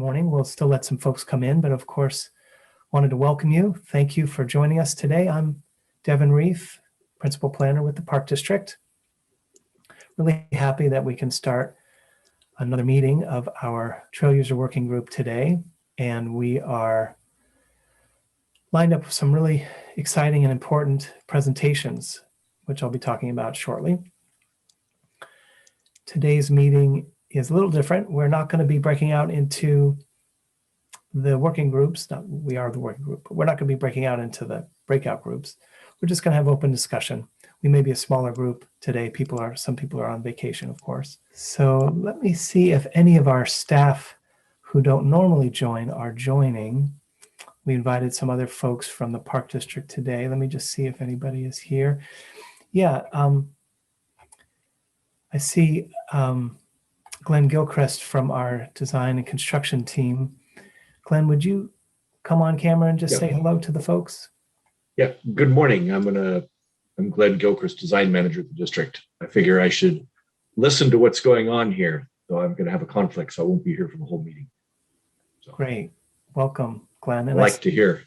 morning. We'll still let some folks come in, but of course, wanted to welcome you. Thank you for joining us today. I'm Devin Reef, Principal Planner with the Park District. Really happy that we can start another meeting of our Trail User Working Group today. And we are lined up with some really exciting and important presentations, which I'll be talking about shortly. Today's meeting is a little different. We're not going to be breaking out into the working groups. We are the working group, but we're not going to be breaking out into the breakout groups. We're just going to have open discussion. We may be a smaller group today. Some people are on vacation, of course. So let me see if any of our staff who don't normally join are joining. We invited some other folks from the Park District today. Let me just see if anybody is here. Yeah, I see Glenn Gilchrist from our design and construction team. Glenn, would you come on camera and just say hello to the folks? Yeah, good morning. I'm Glenn Gilchrist, design manager at the district. I figure I should listen to what's going on here, though I'm going to have a conflict, so I won't be here for the whole meeting. So, great. Welcome, Glenn. And I like to hear.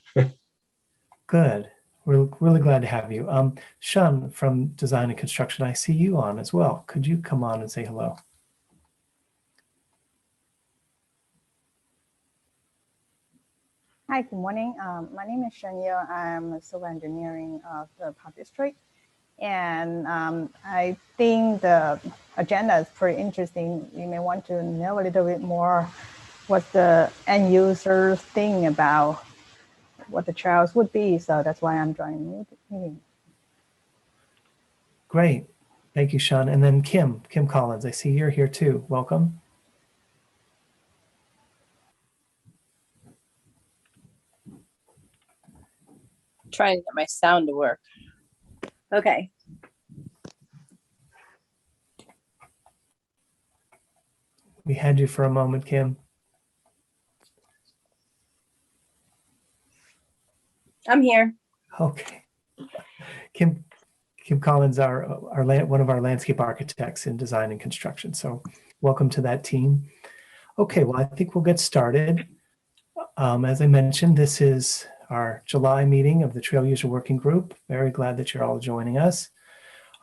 Good. We're really glad to have you. Sean from Design and Construction, I see you on as well. Could you come on and say hello? Hi, good morning. My name is Shania. I'm a civil engineering of the Park District. And I think the agenda is pretty interesting. You may want to know a little bit more what the end users think about what the trails would be. So that's why I'm joining the meeting. Great. Thank you, Sean. And then Kim Collins, I see you're here too. Welcome. Trying to get my sound to work. Okay. We had you for a moment, Kim. I'm here. Okay. Kim Collins, one of our landscape architects in design and construction. So welcome to that team. Okay, well, I think we'll get started. As I mentioned, this is our July meeting of the Trail User Working Group. Very glad that you're all joining us.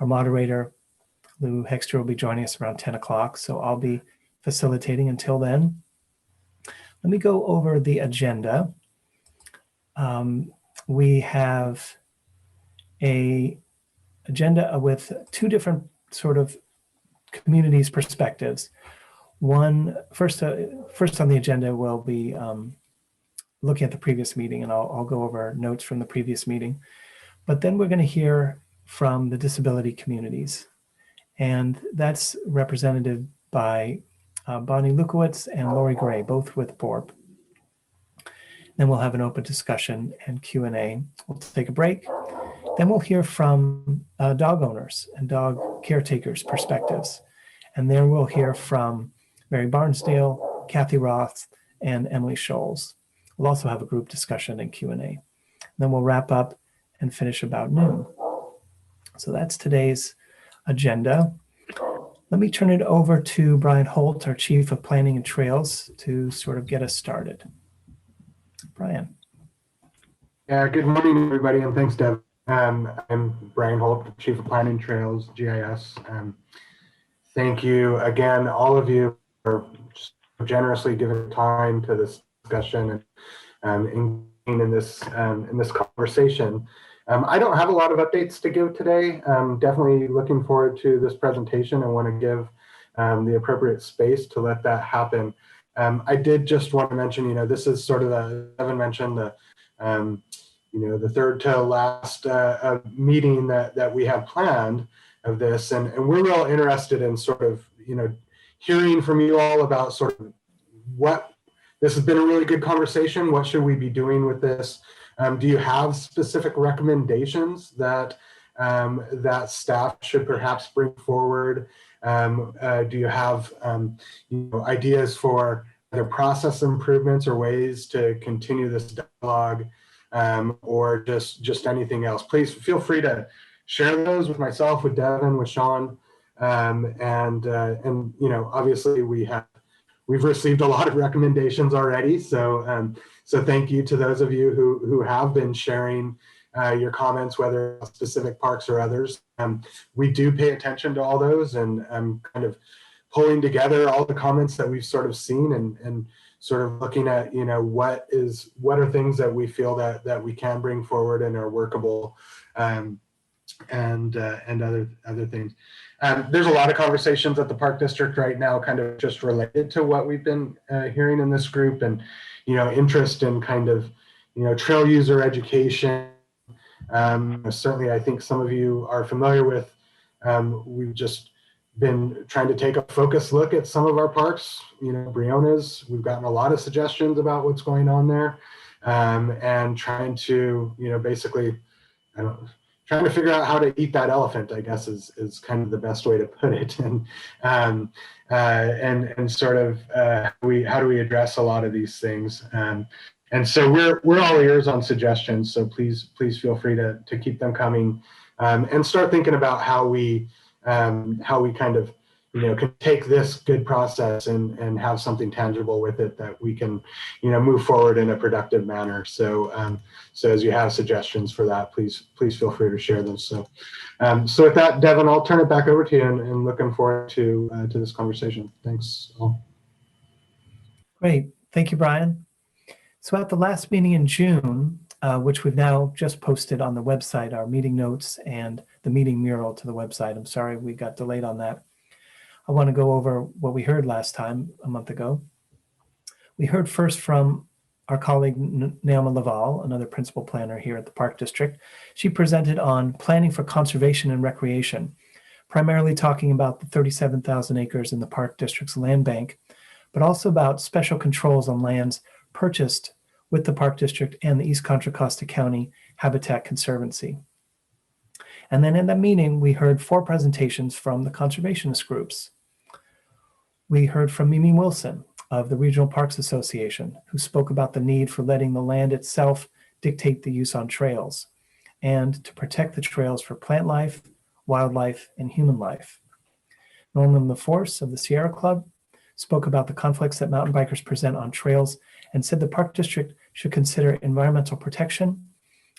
Our moderator, Lou Hexter, will be joining us around 10 o'clock, so I'll be facilitating until then. Let me go over the agenda. We have an agenda with two different sort of communities' perspectives. First on the agenda will be looking at the previous meeting, and I'll go over notes from the previous meeting. But then we're going to hear from the disability communities, and that's represented by Bonnie Lukowitz and Lori Gray, both with BORP. Then we'll have an open discussion and Q&A. We'll take a break. Then we'll hear from dog owners and dog caretakers' perspectives. And there we'll hear from Mary Barnsdale, Kathy Roth, and Emily Scholes. We'll also have a group discussion and Q&A. Then we'll wrap up and finish about noon. So that's today's agenda. Let me turn it over to Brian Holt, our Chief of Planning and Trails, to sort of get us started. Brian. Yeah, good morning, everybody, and thanks, Dev. I'm Brian Holt, Chief of Planning Trails, GIS. Thank you again, all of you, for just generously giving time to this discussion and in this conversation. I don't have a lot of updates to give today. Definitely looking forward to this presentation. I want to give the appropriate space to let that happen. I did just want to mention, this is sort of Evan mentioned, the third to last meeting that we have planned of this, and we're real interested in sort of, hearing from you all about sort of what, this has been a really good conversation. What should we be doing with this? Do you have specific recommendations that that staff should perhaps bring forward? Do you have ideas for either process improvements or ways to continue this dialogue, or just anything else? Please feel free to share those with myself, with Devin, with Sean, and obviously we have we've received a lot of recommendations already. So so thank you to those of you who have been sharing your comments, whether specific parks or others. We do pay attention to all those, and I'm kind of pulling together all the comments that we've sort of seen and sort of looking at, you know, what are things that we feel that we can bring forward and are workable, and other things. There's a lot of conversations at the Park District right now, kind of just related to what we've been hearing in this group, and, you know, interest in kind of, you know, trail user education. Certainly, I think some of you are familiar with, we've just been trying to take a focused look at some of our parks, you know, Briones. We've gotten a lot of suggestions about what's going on there, and trying to, you know, basically, trying to figure out how to eat that elephant, I guess, is kind of the best way to put it. And sort of how do we address a lot of these things? And so we're all ears on suggestions. So please feel free to keep them coming, and start thinking about how we kind of, you know, can take this good process and have something tangible with it that we can, you know, move forward in a productive manner. So so as you have suggestions for that, please feel free to share them. So so with that, Devin, I'll turn it back over to you, and looking forward to this conversation. Thanks all. Great. Thank you, Brian. So at the last meeting in June, which we've now just posted on the website, our meeting notes and the meeting mural to the website. I'm sorry we got delayed on that. I want to go over what we heard last time, a month ago. We heard first from our colleague, Naomi Laval, another principal planner here at the Park District. She presented on planning for conservation and recreation, primarily talking about the 37,000 acres in the Park District's land bank, but also about special controls on lands purchased with the Park District and the East Contra Costa County Habitat Conservancy. And then in that meeting, we heard 4 presentations from the conservationist groups. We heard from Mimi Wilson of the Regional Parks Association, who spoke about the need for letting the land itself dictate the use on trails, and to protect the trails for plant life, wildlife, and human life. Norman LaForce of the Sierra Club spoke about the conflicts that mountain bikers present on trails, and said the Park District should consider environmental protection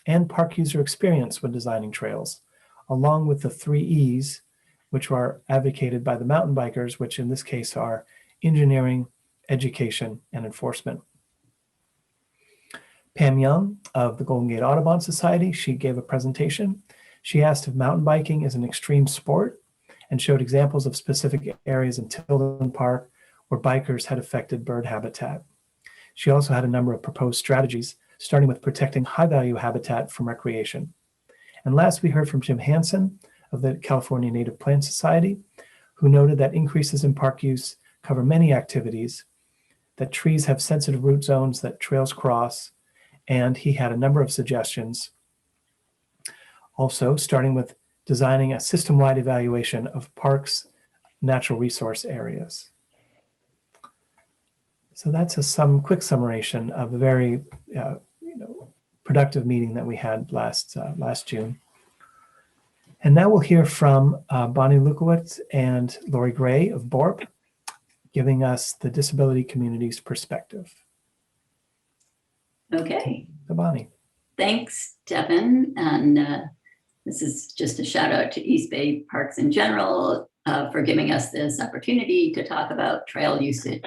and park user experience when designing trails, along with the 3 E's, which are advocated by the mountain bikers, which in this case are engineering, education, and enforcement. Pam Young of the Golden Gate Audubon Society, she gave a presentation. She asked if mountain biking is an extreme sport and showed examples of specific areas in Tilden Park where bikers had affected bird habitat. She also had a number of proposed strategies, starting with protecting high-value habitat from recreation. And last, we heard from Jim Hansen of the California Native Plant Society, who noted that increases in park use cover many activities, that trees have sensitive root zones that trails cross, and he had a number of suggestions. Also, starting with designing a system-wide evaluation of parks' natural resource areas. So that's a quick summation of a very productive meeting that we had last June. And now we'll hear from Bonnie Lukowitz and Lori Gray of BORP, giving us the disability community's perspective. Okay. So Bonnie. Thanks, Devin. And this is just a shout out to East Bay Parks in general for giving us this opportunity to talk about trail usage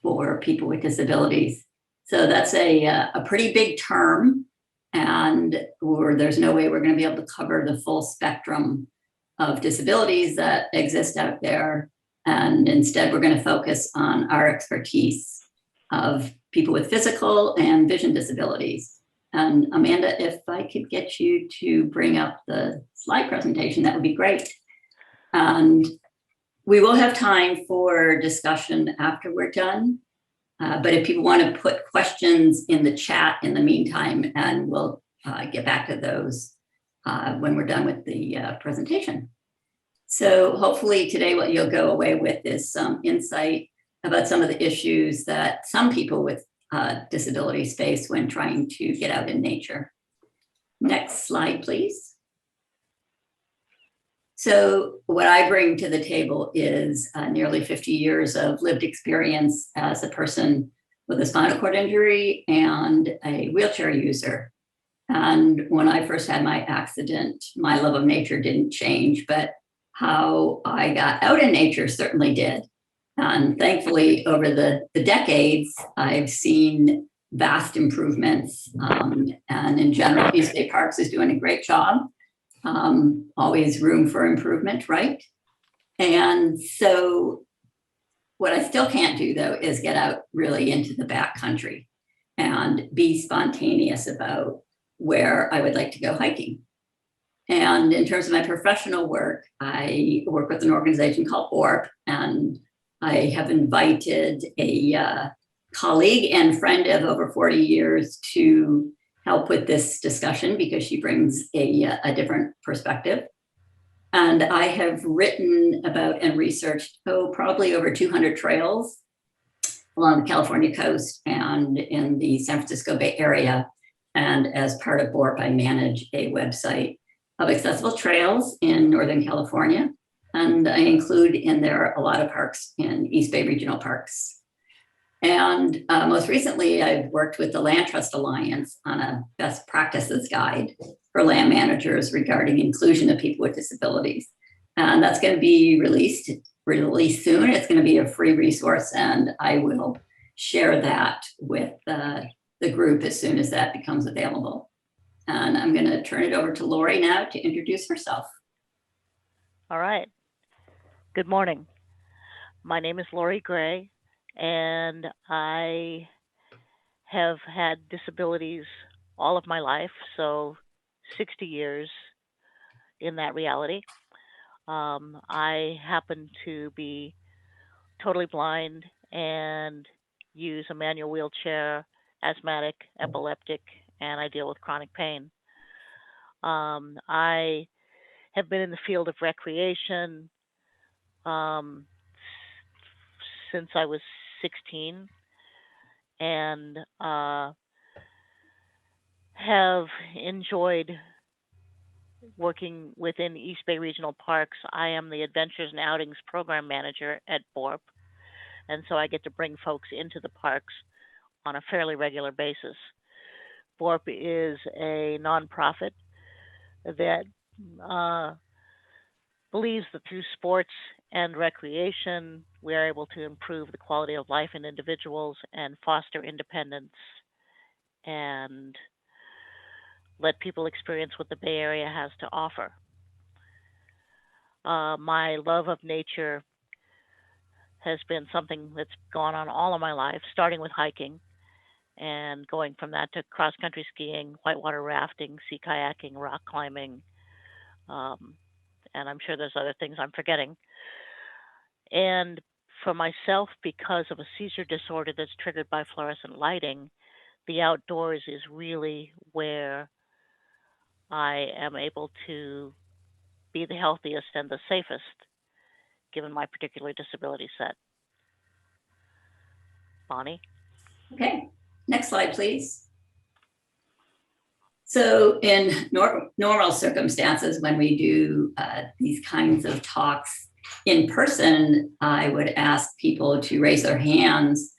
for people with disabilities. So that's a pretty big term, and there's no way we're going to be able to cover the full spectrum of disabilities that exist out there. And instead, we're going to focus on our expertise of people with physical and vision disabilities. And Amanda, if I could get you to bring up the slide presentation, that would be great. And we will have time for discussion after we're done. But if people want to put questions in the chat in the meantime, and we'll get back to those when we're done with the presentation. So hopefully today what you'll go away with is some insight about some of the issues that some people with disabilities face when trying to get out in nature. Next slide, please. So what I bring to the table is nearly 50 years of lived experience as a person with a spinal cord injury and a wheelchair user. And when I first had my accident, my love of nature didn't change, but how I got out in nature certainly did. And thankfully, over the decades, I've seen vast improvements. And in general, East Bay Parks is doing a great job. Always room for improvement, right? And so what I still can't do, though, is get out really into the backcountry and be spontaneous about where I would like to go hiking. And in terms of my professional work, I work with an organization called ORP, and I have invited a colleague and friend of over 40 years to help with this discussion because she brings a different perspective. And I have written about and researched, probably over 200 trails along the California coast and in the San Francisco Bay Area. And as part of BORP, I manage a website of accessible trails in Northern California. And I include in there a lot of parks in East Bay Regional Parks. And most recently, I've worked with the Land Trust Alliance on a best practices guide for land managers regarding inclusion of people with disabilities. And that's going to be released soon. It's going to be a free resource, and I will share that with the group as soon as that becomes available. And I'm going to turn it over to Lori now to introduce herself. All right. Good morning. My name is Lori Gray, and I have had disabilities all of my life, so 60 years in that reality. I happen to be totally blind and use a manual wheelchair, asthmatic, epileptic, and I deal with chronic pain. I have been in the field of recreation since I was 16 and have enjoyed working within East Bay Regional Parks. I am the Adventures and Outings Program Manager at BORP, and so I get to bring folks into the parks on a fairly regular basis. BORP is a nonprofit that believes that through sports and recreation, we are able to improve the quality of life in individuals and foster independence and let people experience what the Bay Area has to offer. My love of nature has been something that's gone on all of my life, starting with hiking and going from that to cross-country skiing, whitewater rafting, sea kayaking, rock climbing, and I'm sure there's other things I'm forgetting. And for myself, because of a seizure disorder that's triggered by fluorescent lighting, the outdoors is really where I am able to be the healthiest and the safest, given my particular disability set. Bonnie? Okay, next slide, please. So in normal circumstances, when we do these kinds of talks in person, I would ask people to raise their hands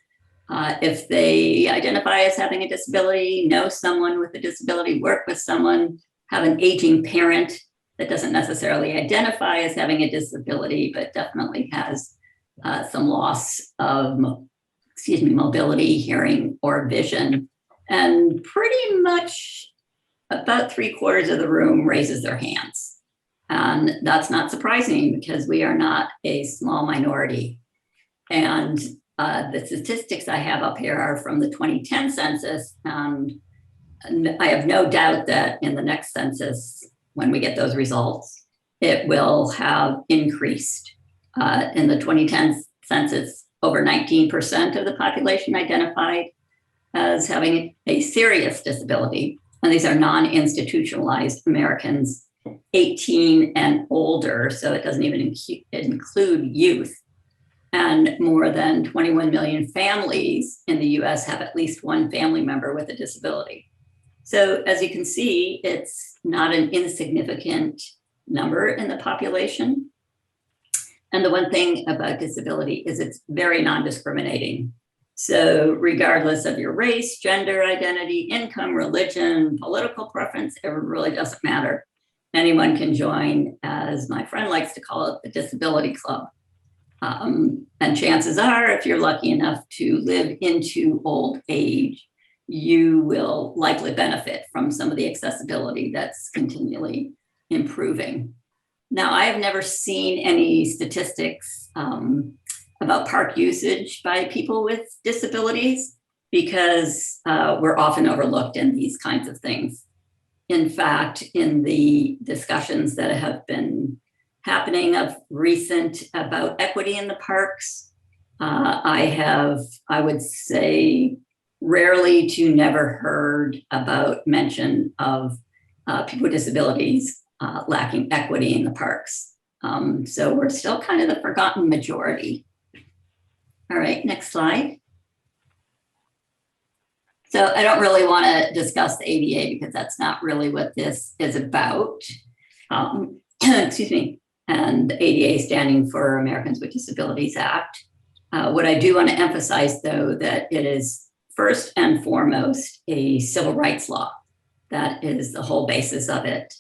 if they identify as having a disability, know someone with a disability, work with someone, have an aging parent that doesn't necessarily identify as having a disability, but definitely has some loss of mobility, hearing, or vision. And pretty much about 3/4 of the room raises their hands. And that's not surprising because we are not a small minority. And the statistics I have up here are from the 2010 census. And I have no doubt that in the next census, when we get those results, it will have increased. In the 2010 census, over 19% of the population identified as having a serious disability. And these are non-institutionalized Americans 18 and older, so it doesn't even include youth. And more than 21 million families in the US have at least one family member with a disability. So as you can see, it's not an insignificant number in the population. And the one thing about disability is it's very non-discriminating. So regardless of your race, gender identity, income, religion, political preference, it really doesn't matter. Anyone can join, as my friend likes to call it, the disability club. And chances are, if you're lucky enough to live into old age, you will likely benefit from some of the accessibility that's continually improving. Now, I have never seen any statistics about park usage by people with disabilities because we're often overlooked in these kinds of things. In fact, in the discussions that have been happening of recent about equity in the parks, I would say, rarely to never heard about mention of people with disabilities lacking equity in the parks. So we're still kind of the forgotten majority. All right, next slide. So I don't really want to discuss the ADA because that's not really what this is about. Excuse me. And the ADA standing for Americans with Disabilities Act. What I do want to emphasize, though, that it is first and foremost a civil rights law. That is the whole basis of it.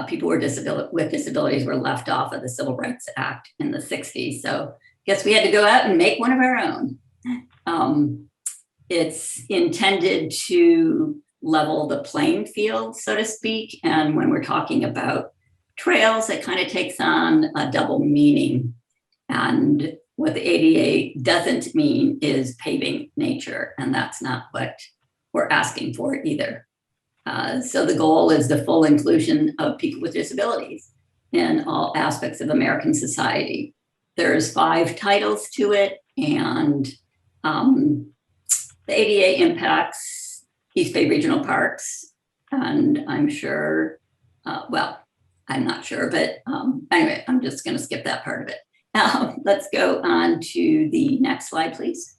People with disabilities were left off of the Civil Rights Act in the 60s. So I guess we had to go out and make one of our own. It's intended to level the playing field, so to speak. And when we're talking about trails, it kind of takes on a double meaning. And what the ADA doesn't mean is paving nature. And that's not what we're asking for either. So the goal is the full inclusion of people with disabilities in all aspects of American society. There's 5 titles to it, and the ADA impacts East Bay Regional Parks, and I'm sure, well, I'm not sure, but anyway, I'm just going to skip that part of it. Let's go on to the next slide, please.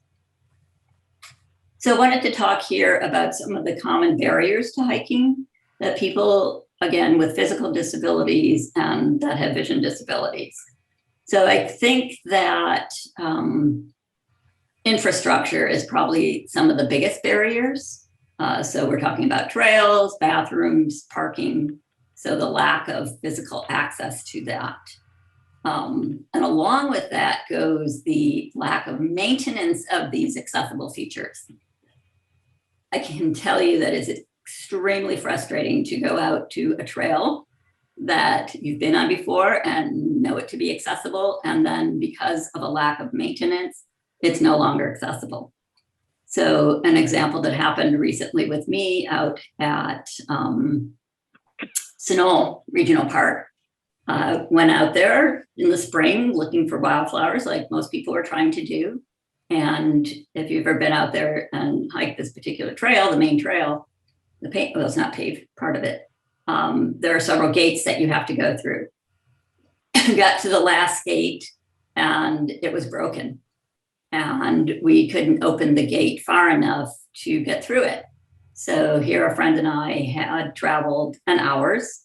So I wanted to talk here about some of the common barriers to hiking that people, again, with physical disabilities and that have vision disabilities. So I think that infrastructure is probably some of the biggest barriers. So we're talking about trails, bathrooms, parking. So the lack of physical access to that. And along with that goes the lack of maintenance of these accessible features. I can tell you that it's extremely frustrating to go out to a trail that you've been on before and know it to be accessible. And then because of a lack of maintenance, it's no longer accessible. So an example that happened recently with me out at Sunol Regional Park, went out there in the spring looking for wildflowers like most people are trying to do. And if you've ever been out there and hiked this particular trail, the main trail, well, it's not paved, part of it. There are several gates that you have to go through. Got to the last gate and it was broken. And we couldn't open the gate far enough to get through it. So here a friend and I had traveled an hour's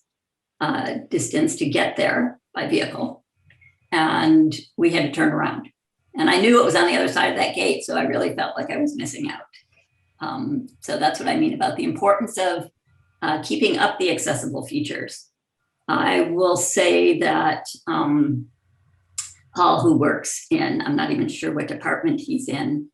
distance to get there by vehicle. And we had to turn around. And I knew it was on the other side of that gate, so I really felt like I was missing out. So that's what I mean about the importance of keeping up the accessible features. I will say that Paul, who works in, I'm not even sure what department he's in,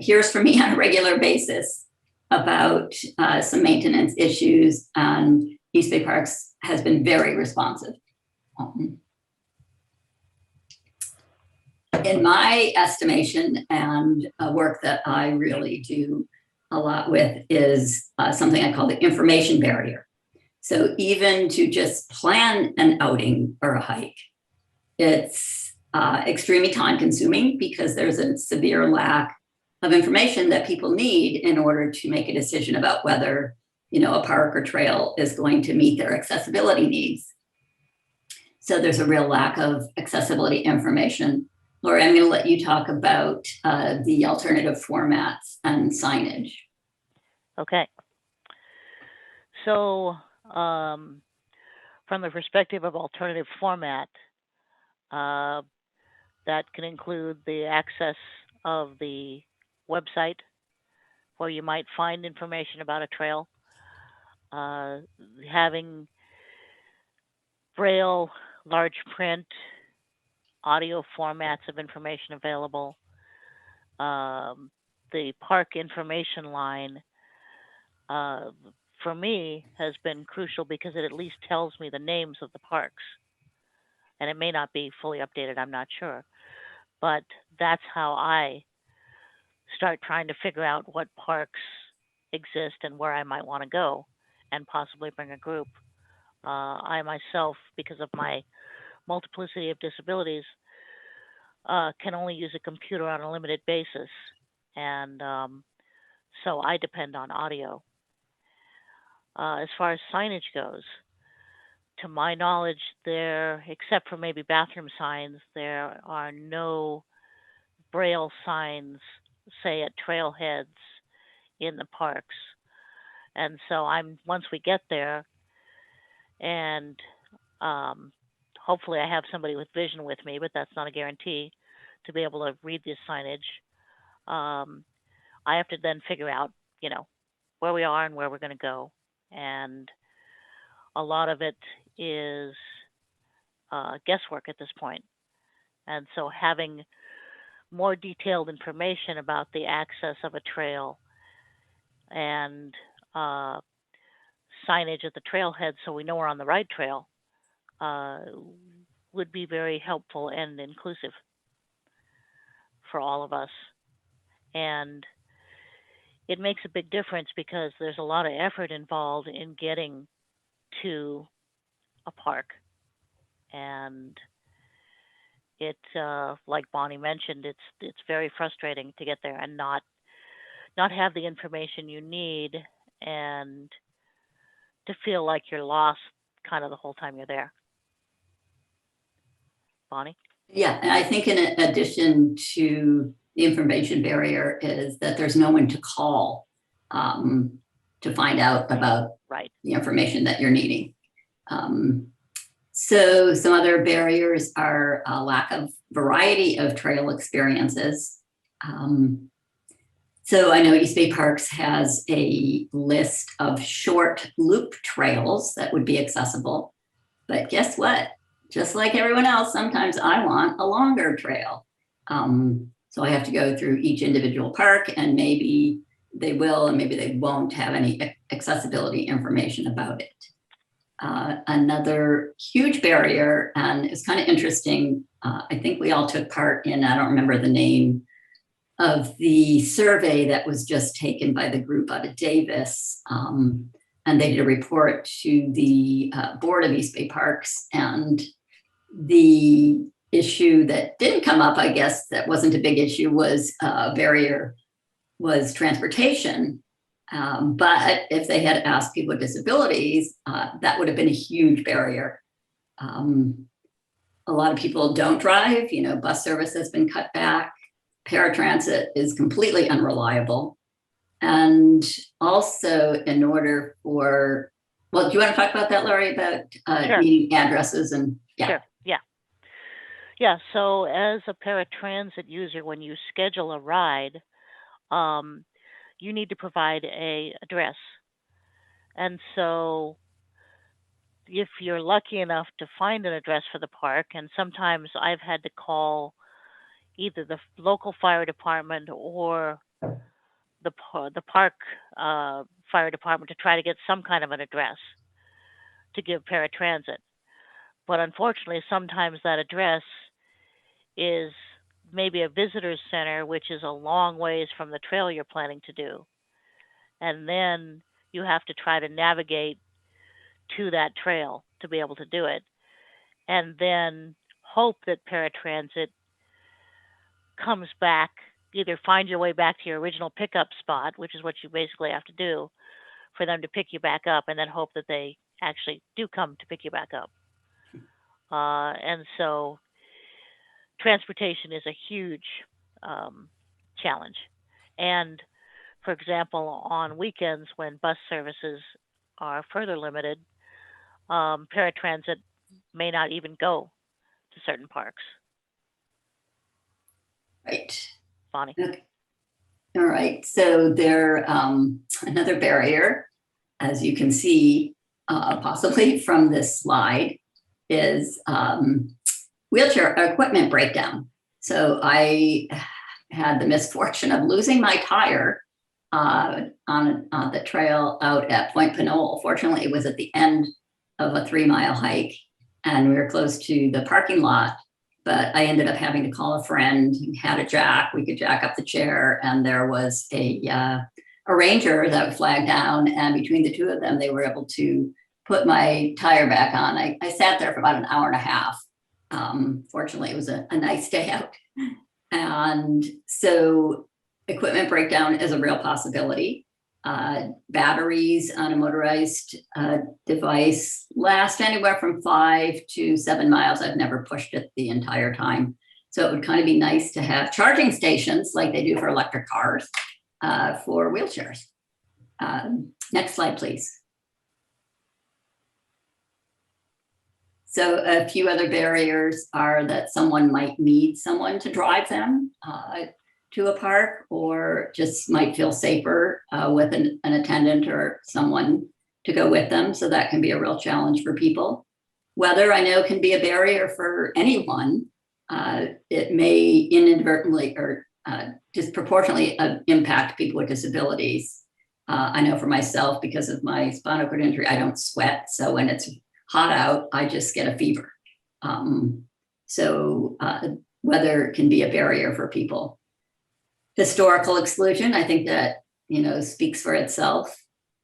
hears from me on a regular basis about some maintenance issues, and East Bay Parks has been very responsive. In my estimation, and work that I really do a lot with, is something I call the information barrier. So even to just plan an outing or a hike, it's extremely time consuming because there's a severe lack of information that people need in order to make a decision about whether, you know, a park or trail is going to meet their accessibility needs. So there's a real lack of accessibility information. Laura, I'm going to let you talk about the alternative formats and signage. Okay. So from the perspective of alternative format, uh, that can include the access of the website where you might find information about a trail, uh, having braille, large print, audio formats of information available. The park information line, uh, for me, has been crucial because it at least tells me the names of the parks. And it may not be fully updated, I'm not sure. But that's how I start trying to figure out what parks exist and where I might want to go and possibly bring a group. I myself, because of my multiplicity of disabilities, can only use a computer on a limited basis. And so I depend on audio. As far as signage goes, to my knowledge, there, except for maybe bathroom signs, there are no braille signs, say at trailheads in the parks. And so once we get there, and hopefully I have somebody with vision with me, but that's not a guarantee, to be able to read this signage. I have to then figure out, where we are and where we're going to go. And a lot of it is guesswork at this point. And so having more detailed information about the access of a trail and signage at the trailhead so we know we're on the right trail would be very helpful and inclusive for all of us. And it makes a big difference because there's a lot of effort involved in getting to a park. And it, like Bonnie mentioned, it's very frustrating to get there and not have the information you need and to feel like you're lost kind of the whole time you're there. Bonnie? Yeah, and I think in addition to the information barrier is that there's no one to call to find out about the information that you're needing. So some other barriers are a lack of variety of trail experiences. So I know East Bay Parks has a list of short loop trails that would be accessible, but guess what? Just like everyone else, sometimes I want a longer trail. So I have to go through each individual park, and maybe they will and maybe they won't have any accessibility information about it. Another huge barrier, and it's kind of interesting, I think we all took part in, I don't remember the name of the survey that was just taken by the group out of Davis. And they did a report to the board of East Bay Parks, and the issue that didn't come up, I guess that wasn't a big issue, was barrier was transportation. But if they had asked people with disabilities, that would have been a huge barrier. A lot of people don't drive, bus service has been cut back. Paratransit is completely unreliable. And also in order for, well, do you want to talk about that, Laurie, about Sure. needing addresses and, yeah. Sure. Yeah, so as a paratransit user, when you schedule a ride, you need to provide an address. And so if you're lucky enough to find an address for the park, and sometimes I've had to call either the local fire department or the park fire department to try to get some kind of an address to give paratransit. But unfortunately, sometimes that address is maybe a visitor's center, which is a long ways from the trail you're planning to do. And then you have to try to navigate to that trail to be able to do it. And then hope that paratransit comes back, either find your way back to your original pickup spot, which is what you basically have to do for them to pick you back up, and then hope that they actually do come to pick you back up. And so transportation is a huge challenge. And for example, on weekends when bus services are further limited, paratransit may not even go to certain parks. Right. Bonnie. Okay. All right. So there, another barrier, as you can see, possibly from this slide, is wheelchair equipment breakdown. So I had the misfortune of losing my tire on the trail out at Point Pinole. Fortunately, it was at the end of a 3-mile hike, and we were close to the parking lot. But I ended up having to call a friend who had a jack. We could jack up the chair, and there was a ranger that flagged down. And between the two of them, they were able to put my tire back on. I sat there for about an hour and a half. Fortunately, it was a nice day out. And so equipment breakdown is a real possibility. Batteries on a motorized device last anywhere from 5 to 7 miles. I've never pushed it the entire time. So it would kind of be nice to have charging stations like they do for electric cars for wheelchairs. Next slide, please. So a few other barriers are that someone might need someone to drive them to a park, or just might feel safer with an attendant or someone to go with them. So that can be a real challenge for people. Weather, I know, can be a barrier for anyone. It may inadvertently or disproportionately impact people with disabilities. I know for myself, because of my spinal cord injury, I don't sweat. So when it's hot out, I just get a fever. Weather can be a barrier for people. Historical exclusion, I think that, speaks for itself,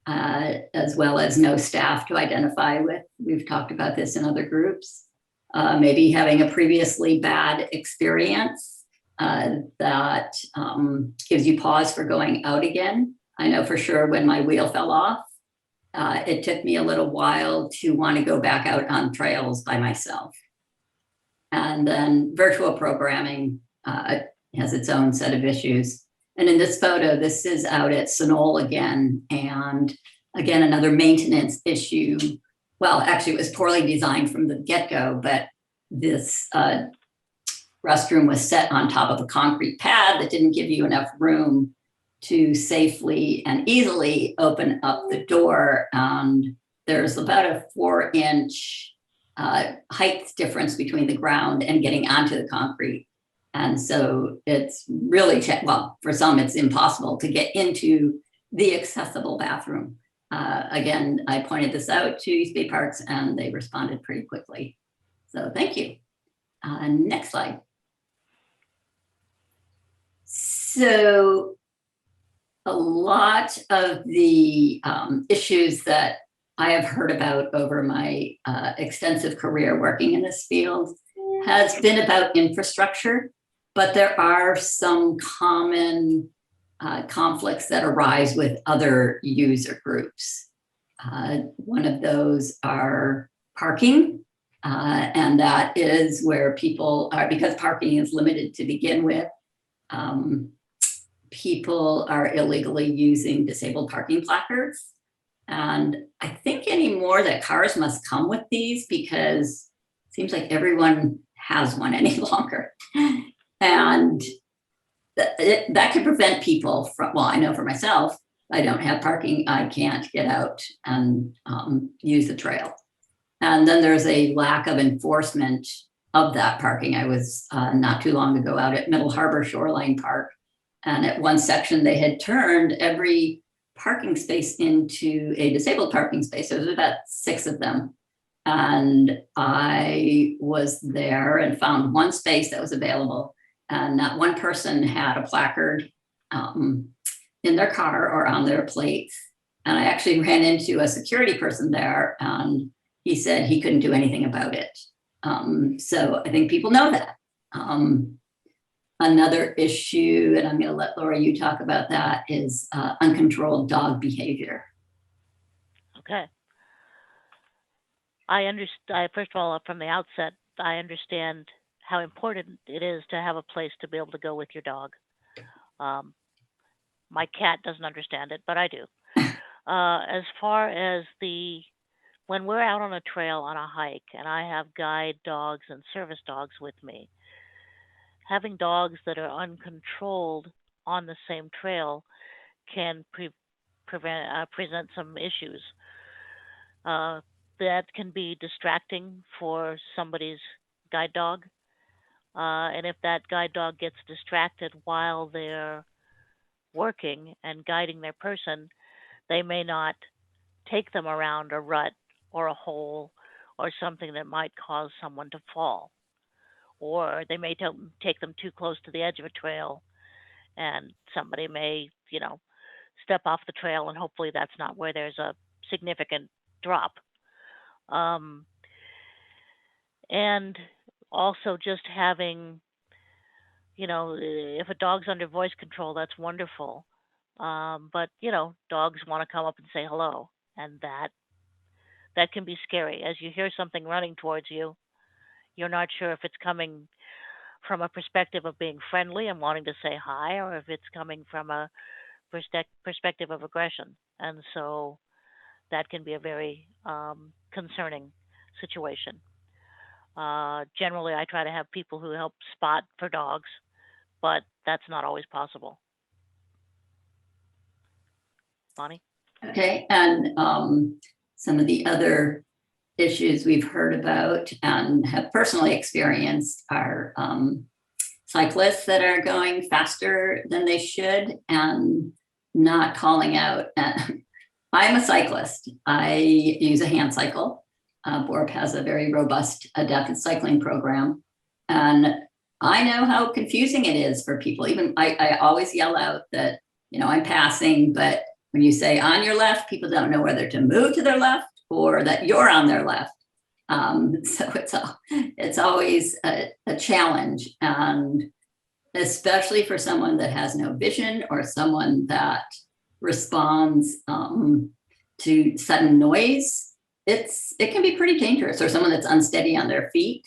as well as no staff to identify with. We've talked about this in other groups. Maybe having a previously bad experience that gives you pause for going out again. I know for sure when my wheel fell off, it took me a little while to want to go back out on trails by myself. And then virtual programming has its own set of issues. And in this photo, this is out at Sunol again. And again, another maintenance issue. Well, actually, it was poorly designed from the get-go, but this restroom was set on top of a concrete pad that didn't give you enough room to safely and easily open up the door. And there's about a 4-inch height difference between the ground and getting onto the concrete. And so it's really, for some, it's impossible to get into the accessible bathroom. Again, I pointed this out to East Bay Parks and they responded pretty quickly. So thank you. Next slide. So a lot of the issues that I have heard about over my extensive career working in this field has been about infrastructure, but there are some common conflicts that arise with other user groups. One of those are parking, and that is where people are, because parking is limited to begin with, people are illegally using disabled parking placards. And I think anymore that cars must come with these, because it seems like everyone has one any longer. And that could prevent people from, well, I know for myself, I don't have parking, I can't get out and use the trail. And then there's a lack of enforcement of that parking. I was not too long ago out at Middle Harbor Shoreline Park, and at one section they had turned every parking space into a disabled parking space. There was about 6 of them. And I was there and found one space that was available, and not one person had a placard in their car or on their plates. And I actually ran into a security person there, and he said he couldn't do anything about it. So I think people know that. Another issue, and I'm going to let Laura, you talk about that, is uncontrolled dog behavior. Okay. I understand, first of all, from the outset, I understand how important it is to have a place to be able to go with your dog. My cat doesn't understand it, but I do. As far as the when we're out on a trail on a hike and I have guide dogs and service dogs with me, having dogs that are uncontrolled on the same trail can present some issues. Uh, that can be distracting for somebody's guide dog. And if that guide dog gets distracted while they're working and guiding their person, they may not take them around a rut or a hole or something that might cause someone to fall. Or they may take them too close to the edge of a trail and somebody may, step off the trail and hopefully that's not where there's a significant drop. Um, and also just having, if a dog's under voice control, that's wonderful. But dogs want to come up and say hello, and that can be scary. As you hear something running towards you, you're not sure if it's coming from a perspective of being friendly and wanting to say hi, or if it's coming from a perspective of aggression. And so that can be a very concerning situation. Generally, I try to have people who help spot for dogs, but that's not always possible. Bonnie? Okay, and some of the other issues we've heard about and have personally experienced are cyclists that are going faster than they should and not calling out. I'm a cyclist. I use a hand cycle. Borb has a very robust adapted cycling program. And I know how confusing it is for people. Even I always yell out that, I'm passing, but when you say on your left, people don't know whether to move to their left or that you're on their left. So it's always a challenge. And especially for someone that has no vision or someone that responds to sudden noise, it can be pretty dangerous, or someone that's unsteady on their feet.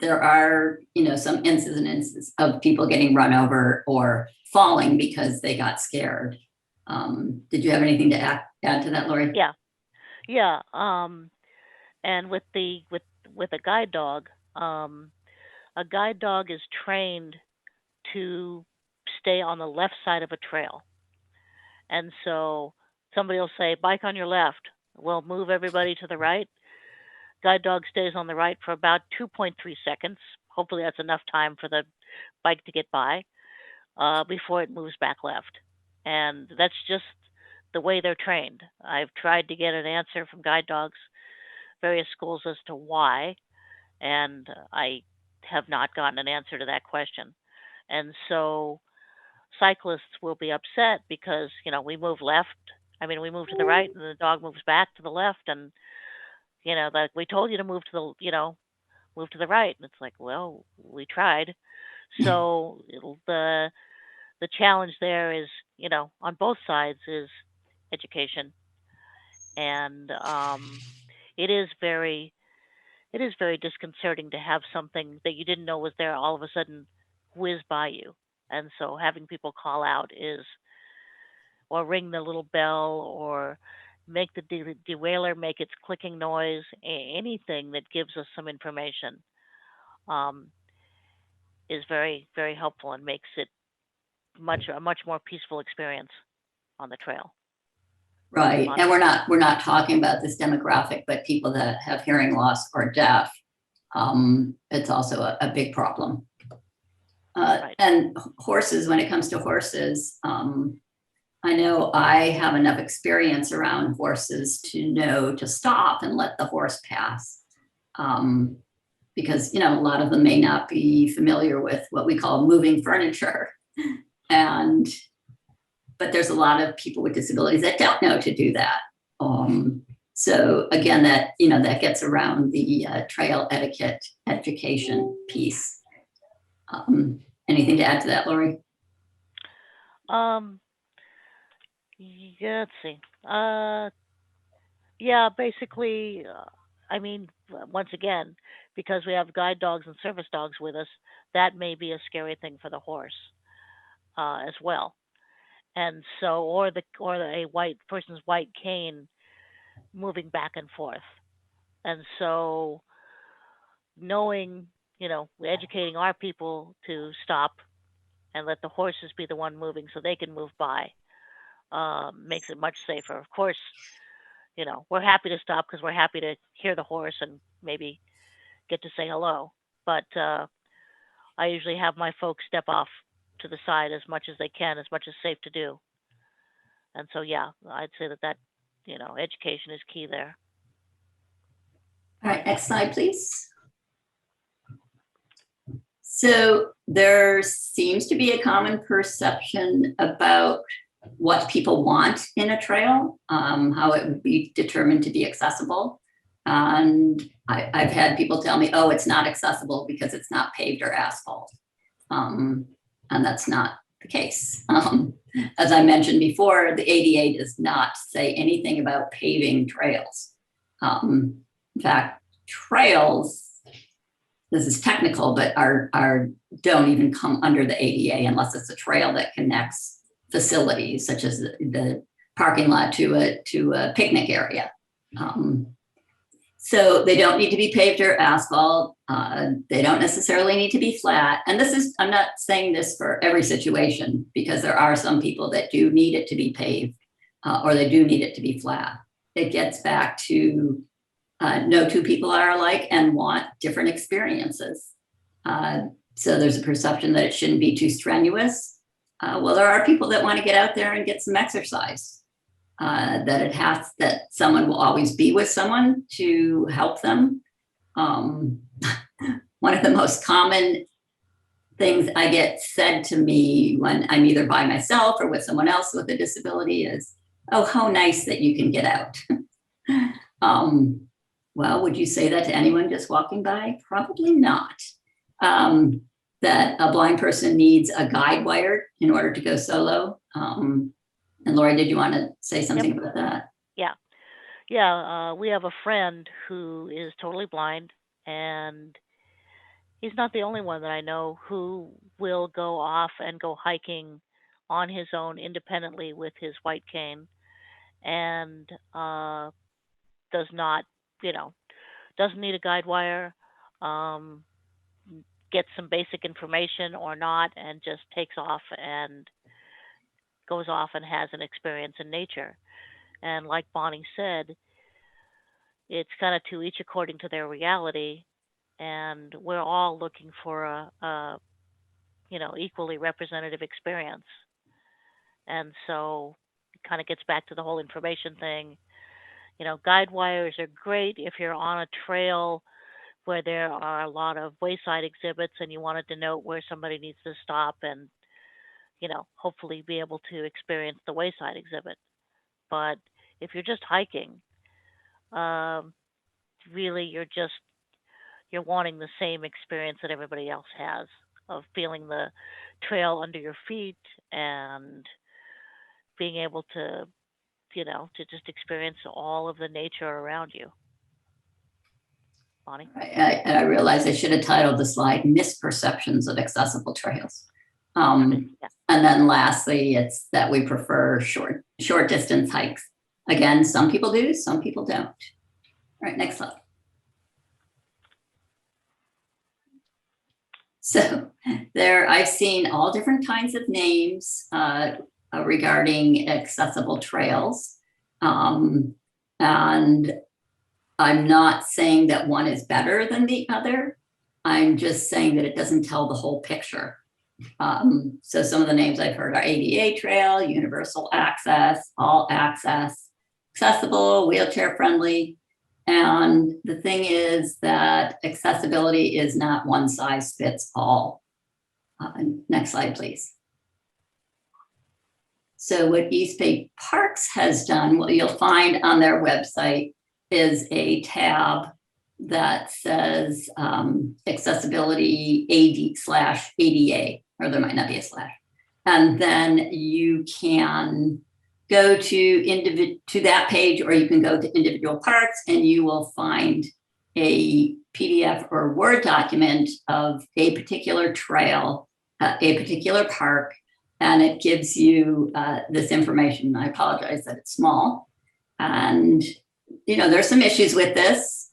There are, some instances of people getting run over or falling because they got scared. Did you have anything to add to that, Lori? Yeah. And with a guide dog is trained to stay on the left side of a trail. And so somebody will say, bike on your left. We'll move everybody to the right. Guide dog stays on the right for about 2.3 seconds. Hopefully that's enough time for the bike to get by before it moves back left. And that's just the way they're trained. I've tried to get an answer from guide dogs, various schools, as to why, and I have not gotten an answer to that question. And so cyclists will be upset because, we move we move to the right and the dog moves back to the left, and, like we told you to move to the right. And it's like, well, we tried. So the challenge there is, on both sides is education. And it is very disconcerting to have something that you didn't know was there all of a sudden whiz by you. And so having people call out or ring the little bell or make the derailleur make its clicking noise, anything that gives us some information is very, very helpful and makes it a much more peaceful experience on the trail. Right, and we're not talking about this demographic, but people that have hearing loss or deaf, it's also a big problem. Right. And horses, when it comes to horses, I know I have enough experience around horses to know to stop and let the horse pass. Because, a lot of them may not be familiar with what we call moving furniture. But there's a lot of people with disabilities that don't know to do that. So again, that gets around the trail etiquette education piece. Anything to add to that, Lori? Yeah, let's see. Yeah, basically, once again, because we have guide dogs and service dogs with us, that may be a scary thing for the horse as well. And so, or a white person's white cane moving back and forth. And so knowing, we're educating our people to stop and let the horses be the one moving so they can move by, makes it much safer. Of course, we're happy to stop because we're happy to hear the horse and maybe get to say hello. But I usually have my folks step off to the side as much as they can, as much as safe to do. And so, yeah, I'd say that education is key there. All right, next slide, please. So there seems to be a common perception about what people want in a trail, how it would be determined to be accessible. And I've had people tell me, oh, it's not accessible because it's not paved or asphalt. And that's not the case. As I mentioned before, the ADA does not say anything about paving trails. In fact, trails, this is technical, but are don't even come under the ADA unless it's a trail that connects facilities such as the parking lot to a picnic area. So they don't need to be paved or asphalt. They don't necessarily need to be flat. And I'm not saying this for every situation, because there are some people that do need it to be paved or they do need it to be flat. It gets back to no two people are alike and want different experiences. So there's a perception that it shouldn't be too strenuous. Well, there are people that want to get out there and get some exercise. That someone will always be with someone to help them. One of the most common things I get said to me when I'm either by myself or with someone else with a disability is, oh, how nice that you can get out. Well, would you say that to anyone just walking by? Probably not. That a blind person needs a guide wire in order to go solo. And Lori, did you want to say something about that? Yeah. We have a friend who is totally blind, and he's not the only one that I know who will go off and go hiking on his own independently with his white cane, and does not, doesn't need a guide wire, gets some basic information or not, and just takes off and goes off and has an experience in nature. And like Bonnie said, it's kind of to each according to their reality, and we're all looking for a equally representative experience. And so it kind of gets back to the whole information thing. Guide wires are great if you're on a trail where there are a lot of wayside exhibits and you want to denote where somebody needs to stop and hopefully be able to experience the wayside exhibit. But if you're just hiking, really you're wanting the same experience that everybody else has of feeling the trail under your feet and being able to, to just experience all of the nature around you. Bonnie? I realized I should have titled the slide Misperceptions of Accessible Trails. And then lastly, it's that we prefer short distance hikes. Again, some people do, some people don't. All right, next slide. So I've seen all different kinds of names regarding accessible trails. And I'm not saying that one is better than the other. I'm just saying that it doesn't tell the whole picture. So some of the names I've heard are ADA trail, universal access, all access, accessible, wheelchair friendly. And the thing is that accessibility is not one size fits all. Next slide, please. So what East Bay Parks has done, what you'll find on their website is a tab that says accessibility AD/ADA, or there might not be a slash. And then you can go to that page, or you can go to individual parks and you will find a PDF or Word document of a particular trail, a particular park, and it gives you this information. I apologize that it's small. And there's some issues with this.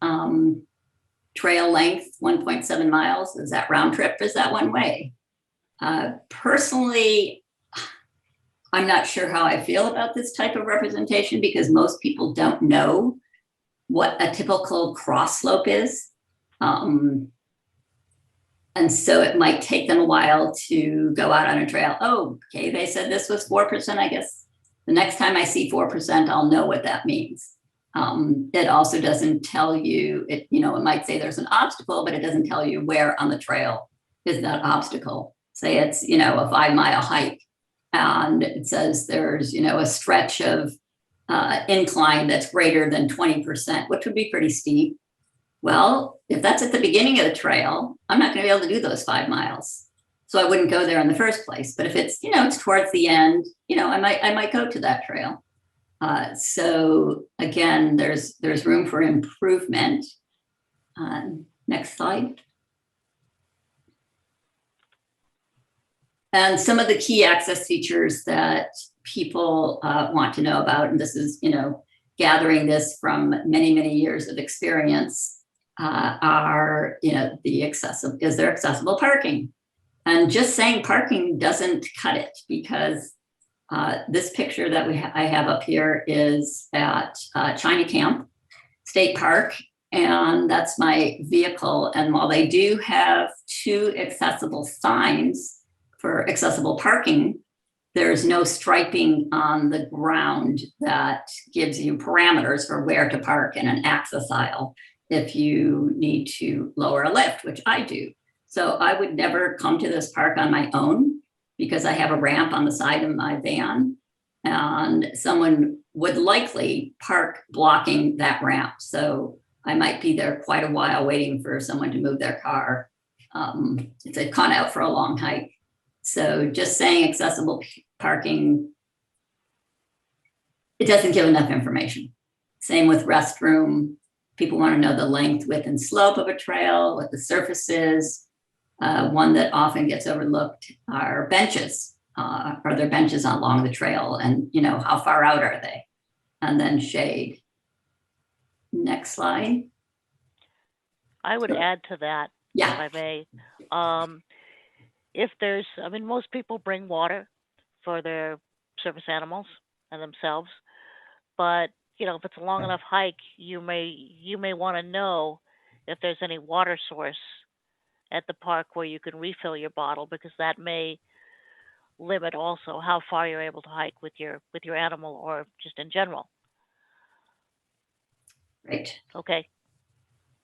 Trail length, 1.7 miles. Is that round trip? Is that one way? Personally, I'm not sure how I feel about this type of representation because most people don't know what a typical cross slope is. And so it might take them a while to go out on a trail. Oh, okay, they said this was 4%. I guess the next time I see 4%, I'll know what that means. It also doesn't tell you, it might say there's an obstacle, but it doesn't tell you where on the trail is that obstacle. Say it's, a 5-mile hike and it says there's, a stretch of incline that's greater than 20%, which would be pretty steep. Well, if that's at the beginning of the trail, I'm not going to be able to do those 5 miles. So I wouldn't go there in the first place. But if it's, it's towards the end, I might go to that trail. So again, there's room for improvement. Next slide. And some of the key access features that people want to know about, and this is, gathering this from many, many years of experience, are, is there accessible parking? And just saying parking doesn't cut it because this picture that I have up here is at China Camp State Park, and that's my vehicle. And while they do have 2 accessible signs for accessible parking, there's no striping on the ground that gives you parameters for where to park in an access aisle if you need to lower a lift, which I do. So I would never come to this park on my own because I have a ramp on the side of my van and someone would likely park blocking that ramp. So I might be there quite a while waiting for someone to move their car. If they've gone out for a long hike. So just saying accessible parking, it doesn't give enough information. Same with restroom. People want to know the length, width, and slope of a trail, what the surface is. One that often gets overlooked are benches. Are there benches along the trail? And how far out are they? And then shade. Next slide. I would add to that, Yeah. if I may. If there's, most people bring water for their service animals and themselves, but if it's a long enough hike, you may want to know if there's any water source at the park where you can refill your bottle, because that may limit also how far you're able to hike with your animal or just in general. Right. Okay.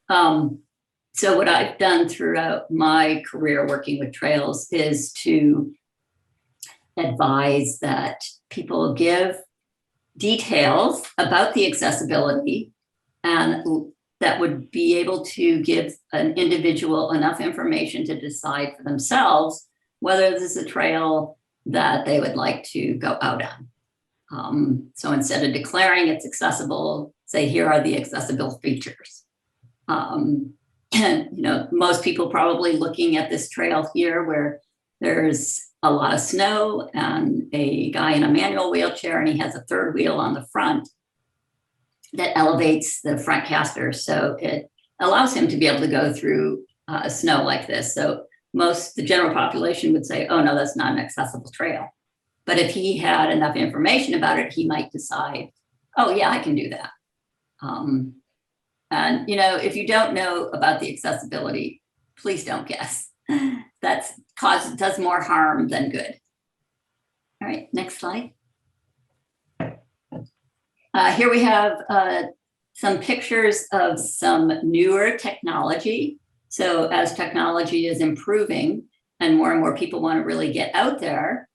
So what I've done throughout my career working with trails is to advise that people give details about the accessibility and that would be able to give an individual enough information to decide for themselves whether this is a trail that they would like to go out on. So instead of declaring it's accessible, say, here are the accessible features. And most people probably looking at this trail here where there's a lot of snow and a guy in a manual wheelchair, and he has a 3rd wheel on the front that elevates the front caster. So it allows him to be able to go through snow like this. So the general population would say, oh no, that's not an accessible trail. But if he had enough information about it, he might decide, oh yeah, I can do that. And if you don't know about the accessibility, please don't guess. Does more harm than good. All right, next slide. Here we have some pictures of some newer technology. So as technology is improving and more people want to really get out there,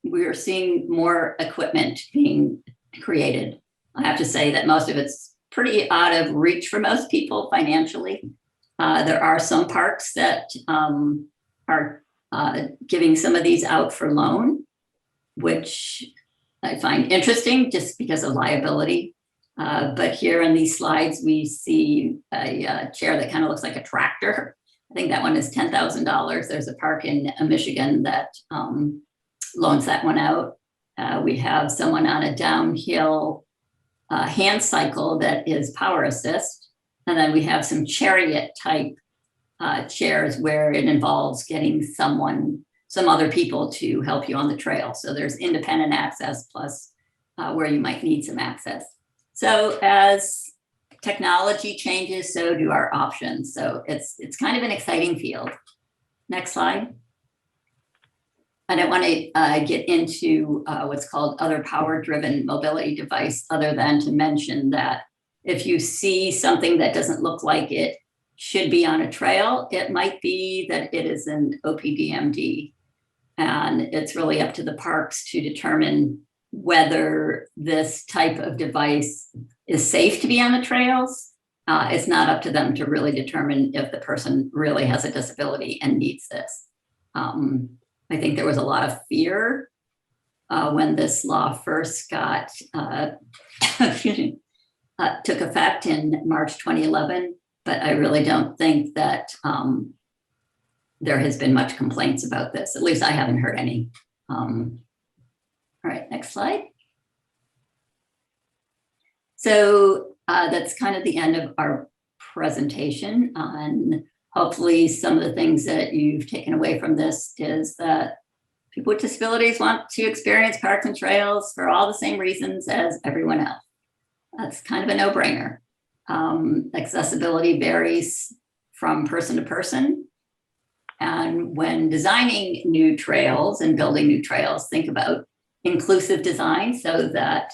we're seeing more equipment being created. I have to say that most of it's pretty out of reach for most people financially. There are some parks that are giving some of these out for loan, which I find interesting just because of liability. But here in these slides, we see a chair that kind of looks like a tractor. I think that one is $10,000. There's a park in Michigan that loans that one out. We have someone on a downhill hand cycle that is power assist. And then we have some chariot type chairs where it involves getting some other people to help you on the trail. So there's independent access plus where you might need some access. So as technology changes, so do our options. So it's kind of an exciting field. Next slide. I don't want to get into what's called other power-driven mobility device, other than to mention that if you see something that doesn't look like it should be on a trail, it might be that it is an OPDMD. And it's really up to the parks to determine whether this type of device is safe to be on the trails. It's not up to them to really determine if the person really has a disability and needs this. I think there was a lot of fear when this law first got took effect in March 2011, but I really don't think that there has been much complaints about this. At least I haven't heard any. All right, next slide. So that's kind of the end of our presentation. And hopefully some of the things that you've taken away from this is that people with disabilities want to experience parks and trails for all the same reasons as everyone else. That's kind of a no-brainer. Accessibility varies from person to person. And when designing new trails and building new trails, think about inclusive design so that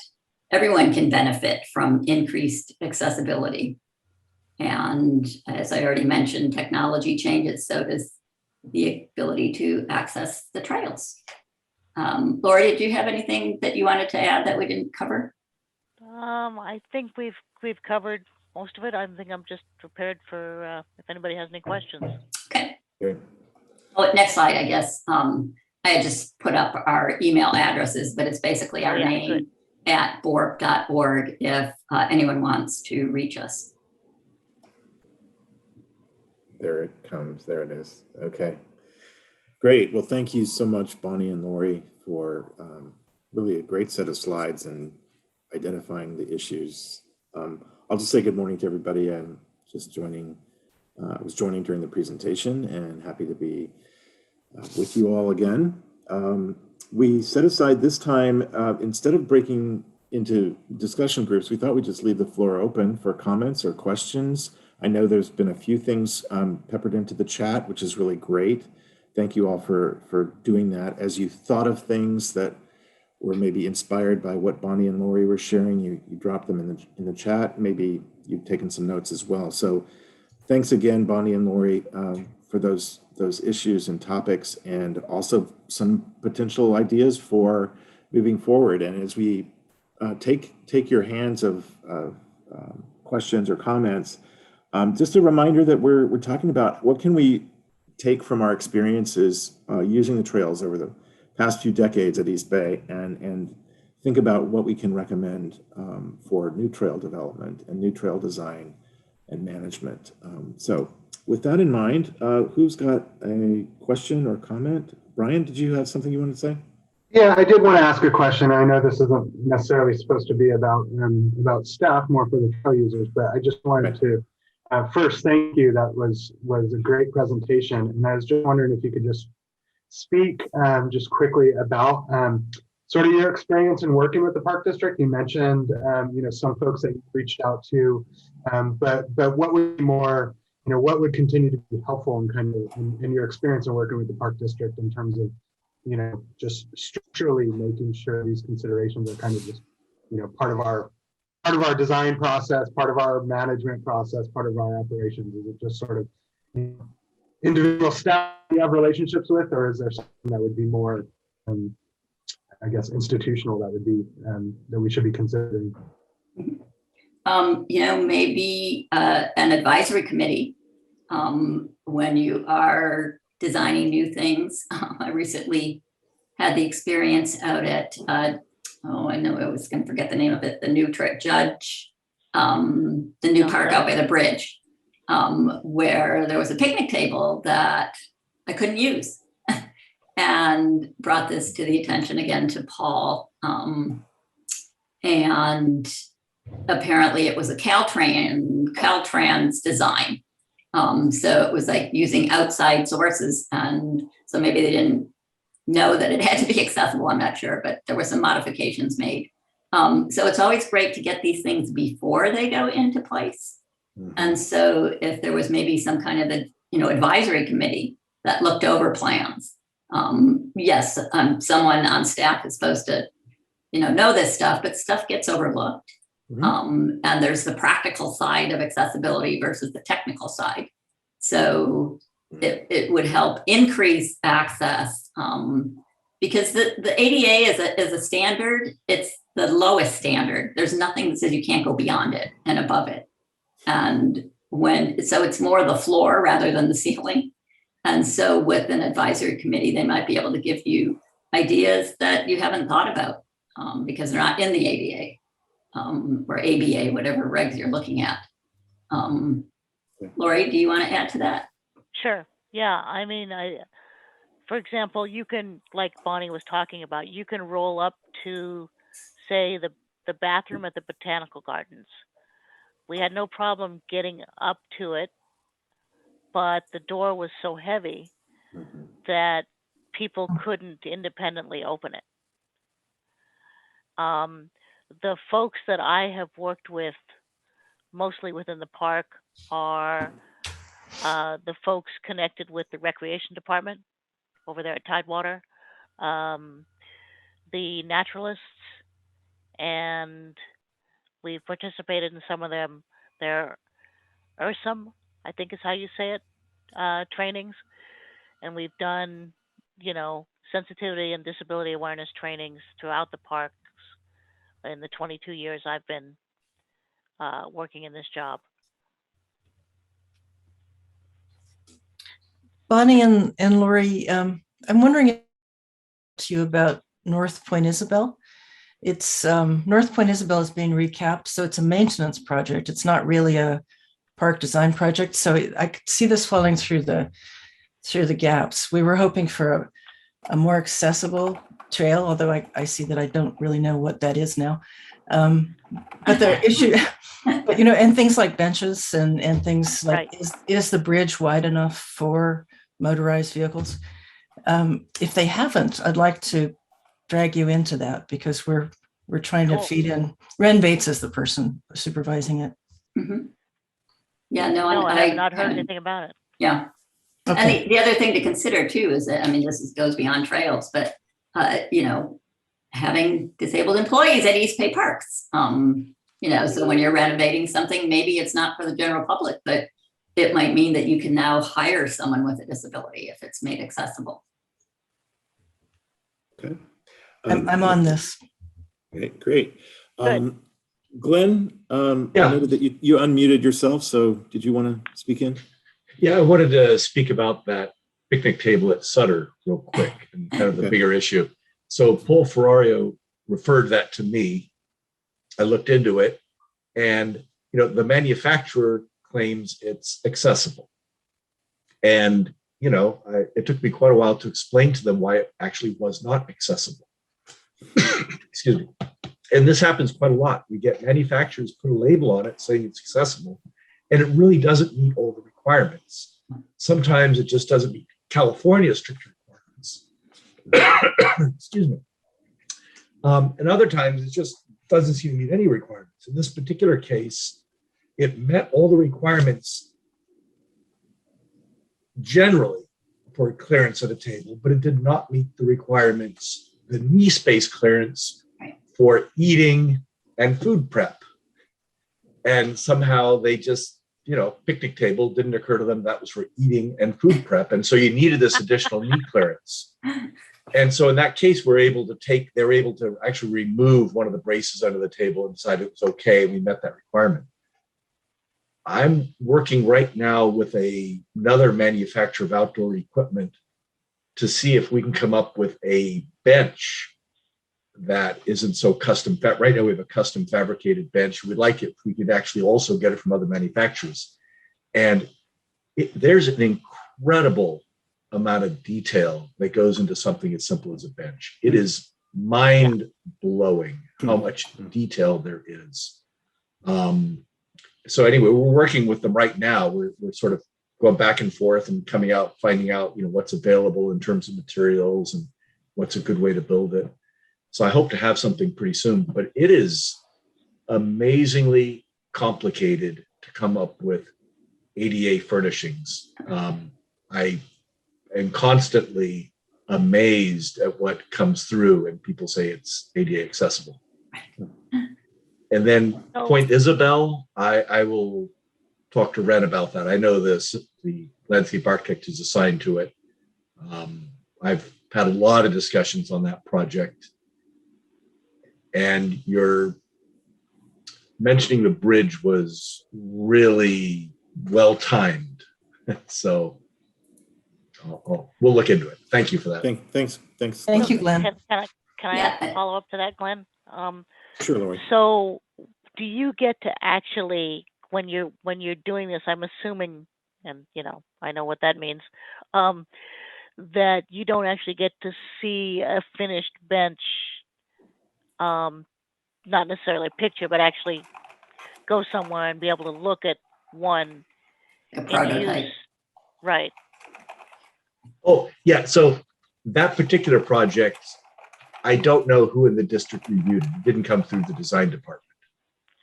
everyone can benefit from increased accessibility. And as I already mentioned, technology changes, so does the ability to access the trails. Lori, did you have anything that you wanted to add that we didn't cover? I think we've covered most of it. I think I'm just prepared for if anybody has any questions. Okay. Okay. Oh, next slide, I guess. I had just put up our email addresses, but it's basically our name at borp.org if anyone wants to reach us. There it comes. There it is. Okay. Great. Well, thank you so much, Bonnie and Lori, for really a great set of slides and identifying the issues. I'll just say good morning to everybody. I'm just joining. I was joining during the presentation and happy to be with you all again. We set aside this time, instead of breaking into discussion groups, we thought we'd just leave the floor open for comments or questions. I know there's been a few things peppered into the chat, which is really great. Thank you all for doing that. As you thought of things that were maybe inspired by what Bonnie and Lori were sharing, you dropped them in the chat. Maybe you've taken some notes as well. So thanks again, Bonnie and Lori, for those issues and topics, and also some potential ideas for moving forward. And as we take your hands of questions or comments, just a reminder that we're talking about what can we take from our experiences using the trails over the past few decades at East Bay, and think about what we can recommend for new trail development and new trail design and management. So with that in mind, who's got a question or comment? Brian, did you have something you wanted to say? Yeah, I did want to ask a question. I know this isn't necessarily supposed to be about staff, more for the trail users, but I just wanted to first thank you. That was a great presentation, and I was just wondering if you could just speak just quickly about sort of your experience in working with the Park District. You mentioned some folks that you reached out to, but what would be more, what would continue to be helpful in kind of in your experience in working with the Park District in terms of just structurally making sure these considerations are kind of just part of our design process, part of our management process, part of our operations? Is it just sort of individual staff you have relationships with, or is there something that would be more, I guess, institutional that would be that we should be considering? Maybe an advisory committee when you are designing new things. I recently had the experience out at I know I was going to forget the name of it, the new Judge, the new park out by the bridge, where there was a picnic table that I couldn't use, and brought this to the attention again to Paul. And apparently it was a Caltrans design. So it was like using outside sources. And so maybe they didn't know that it had to be accessible. I'm not sure, but there were some modifications made. So it's always great to get these things before they go into place. And so if there was maybe some kind of a, advisory committee that looked over plans, yes, someone on staff is supposed to, know this stuff, but stuff gets overlooked. And there's the practical side of accessibility versus the technical side. So it would help increase access, because the ADA is a standard. It's the lowest standard. There's nothing that says you can't go beyond it and above it. And so it's more the floor rather than the ceiling. And so with an advisory committee, they might be able to give you ideas that you haven't thought about, because they're not in the ADA. Or ABA, whatever regs you're looking at. Lori, do you want to add to that? Sure. Yeah. I mean, for example, you can, like Bonnie was talking about, you can roll up to, say, the bathroom at the botanical gardens. We had no problem getting up to it, but the door was so heavy that people couldn't independently open it. The folks that I have worked with mostly within the park are the folks connected with the recreation department over there at Tidewater, the naturalists, and we've participated in some of them. There are some, I think is how you say it, trainings, and we've done, sensitivity and disability awareness trainings throughout the parks in the 22 years I've been working in this job. Bonnie and Lori, I'm wondering to you about North Point Isabel. It's North Point Isabel is being recapped, so it's a maintenance project. It's not really a park design project. So I could see this falling through the gaps. We were hoping for a more accessible trail, although I see that I don't really know what that is now. But the issue, but, and things like benches and things like, right. Is the bridge wide enough for motorized vehicles? If they haven't, I'd like to drag you into that, because we're trying to feed in. Ren Bates is the person supervising it. Yeah, no, I have not heard anything about it. Yeah. Okay. And the other thing to consider too is that, this goes beyond trails, but having disabled employees at East Bay Parks, so when you're renovating something, maybe it's not for the general public, but it might mean that you can now hire someone with a disability if it's made accessible. Okay. I'm on this. Okay, great. Glenn, I noted that you unmuted yourself, so did you want to speak in? Yeah, I wanted to speak about that picnic table at Sutter real quick and kind of the bigger issue. So Paul Ferrario referred that to me. I looked into it, and the manufacturer claims it's accessible. And it took me quite a while to explain to them why it actually was not accessible. Excuse me. And this happens quite a lot. We get manufacturers put a label on it saying it's accessible, and it really doesn't meet all the requirements. Sometimes it just doesn't meet California's strict requirements. Excuse me. And other times it just doesn't seem to meet any requirements. In this particular case, it met all the requirements generally for clearance at a table, but it did not meet the requirements, the knee space clearance for eating and food prep. And somehow they just, picnic table didn't occur to them that was for eating and food prep. And so you needed this additional knee clearance. And so in that case, they were able to actually remove one of the braces under the table and decide it was okay. We met that requirement. I'm working right now with another manufacturer of outdoor equipment to see if we can come up with a bench that isn't so custom. Right now we have a custom fabricated bench. We'd like it if we could actually also get it from other manufacturers. And there's an incredible amount of detail that goes into something as simple as a bench. It is mind blowing how much detail there is. So anyway, we're working with them right now. We're sort of going back and forth and coming out, finding out, what's available in terms of materials and what's a good way to build it. So I hope to have something pretty soon, but it is amazingly complicated to come up with ADA furnishings. I am constantly amazed at what comes through and people say it's ADA accessible. And then Point Isabel, I will talk to Ren about that. I know the landscape architect is assigned to it. I've had a lot of discussions on that project. And your mentioning the bridge was really well timed. So we'll look into it. Thank you for that. Thanks. Thank you, Glenn. Can I Yeah. follow up to that, Glenn? Sure, Lori. So do you get to actually, when you're doing this, I'm assuming, and I know what that means, that you don't actually get to see a finished bench, not necessarily a picture, but actually go somewhere and be able to look at one A in prototype. use. Right. Oh, yeah. So that particular project, I don't know who in the district reviewed it. It didn't come through the design department.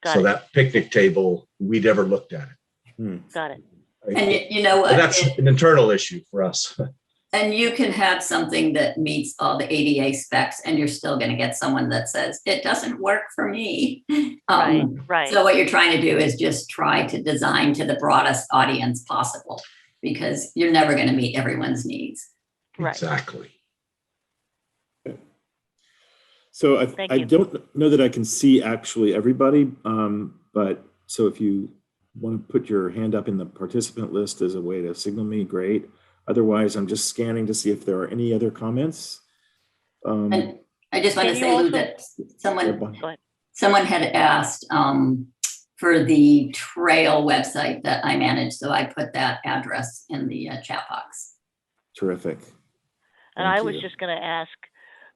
Got So it. that picnic table, we never looked at it. Got it. And you know what? That's an internal issue for us. And you can have something that meets all the ADA specs and you're still going to get someone that says, it doesn't work for me. Right. So what you're trying to do is just try to design to the broadest audience possible, because you're never going to meet everyone's needs. Right. Exactly. So Thank I you. don't know that I can see actually everybody, but so if you want to put your hand up in the participant list as a way to signal me, great. Otherwise, I'm just scanning to see if there are any other comments. And I just want to Can you say, Lou, also- that Go ahead. someone had asked for the trail website that I manage. So I put that address in the chat box. Terrific. And Thank I was you. just going to ask,